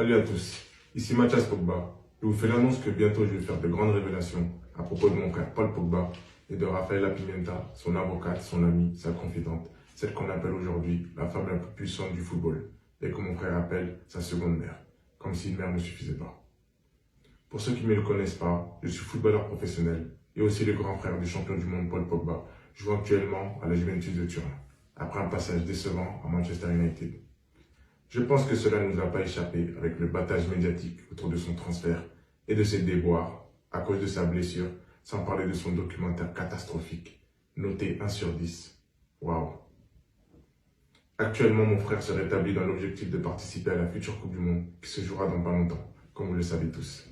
Salut à tous, ici Mathias Pogba. Je vous fais l'annonce que bientôt je vais faire de grandes révélations à propos de mon frère Paul Pogba et de Rafaela Pimenta, son avocate, son amie, sa confidente, celle qu'on appelle aujourd'hui la femme la plus puissante du football et que mon frère appelle sa seconde mère, comme si une mère ne suffisait pas. Pour ceux qui ne me le connaissent pas, je suis footballeur professionnel et aussi le grand frère du champion du monde Paul Pogba, jouant actuellement à la Juventus de Turin, après un passage décevant à Manchester United. Je pense que cela ne nous a pas échappé avec le battage médiatique autour de son transfert et de ses déboires à cause de sa blessure, sans parler de son documentaire catastrophique, noté 1 sur 10. Waouh! Actuellement, mon frère se rétablit dans l'objectif de participer à la future Coupe du Monde qui se jouera dans pas longtemps, comme vous le savez tous.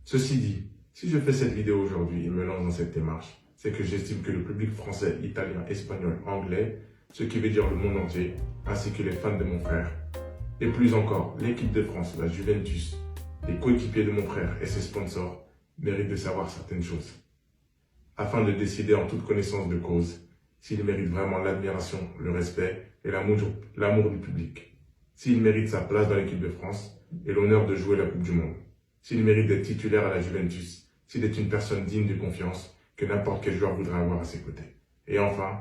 Ceci dit, si je fais cette vidéo aujourd'hui et me lance dans cette démarche, c'est que j'estime que le public français, italien, espagnol, anglais, ce qui veut dire le monde entier, ainsi que les fans de mon frère, et plus encore, l'équipe de France, la Juventus, les coéquipiers de mon frère et ses sponsors méritent de savoir certaines choses, afin de décider en toute connaissance de cause s'il mérite vraiment l'admiration, le respect et l'amour du public, s'il mérite sa place dans l'équipe de France et l'honneur de jouer la Coupe du Monde, s'il mérite d'être titulaire à la Juventus, s'il est une personne digne de confiance que n'importe quel joueur voudrait avoir à ses côtés. Et enfin,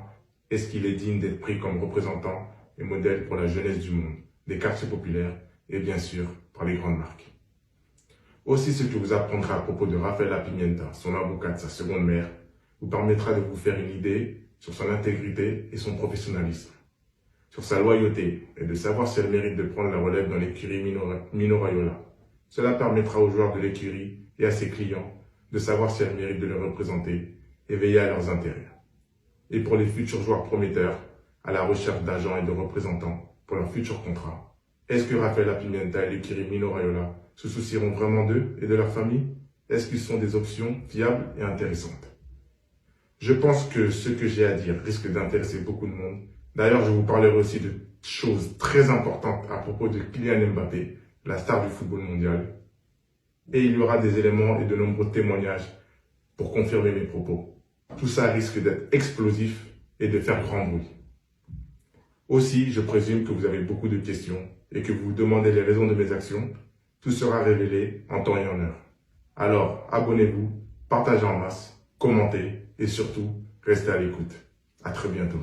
est-ce qu'il est digne d'être pris comme représentant et modèle pour la jeunesse du monde, des quartiers populaires et bien sûr par les grandes marques. Aussi, ce que vous apprendrez à propos de Rafaela Pimenta, son avocate, sa seconde mère, vous permettra de vous faire une idée sur son intégrité et son professionnalisme, sur sa loyauté et de savoir si elle mérite de prendre la relève dans l'écurie Mino Raiola. Cela permettra aux joueurs de l'écurie et à ses clients de savoir si elle mérite de les représenter et veiller à leurs intérêts. Et pour les futurs joueurs prometteurs, à la recherche d'agents et de représentants pour leur futur contrat, est-ce que Rafaela Pimenta et l'écurie Mino Raiola se soucieront vraiment d'eux et de leur famille? Est-ce qu'ils sont des options fiables et intéressantes? Je pense que ce que j'ai à dire risque d'intéresser beaucoup de monde. D'ailleurs, je vous parlerai aussi de choses très importantes à propos de Kylian Mbappé, la star du football mondial. Et il y aura des éléments et de nombreux témoignages pour confirmer mes propos. Tout ça risque d'être explosif et de faire grand bruit. Aussi, je présume que vous avez beaucoup de questions et que vous vous demandez les raisons de mes actions. Tout sera révélé en temps et en heure. Alors, abonnez-vous, partagez en masse, commentez et surtout, restez à l'écoute. À très bientôt.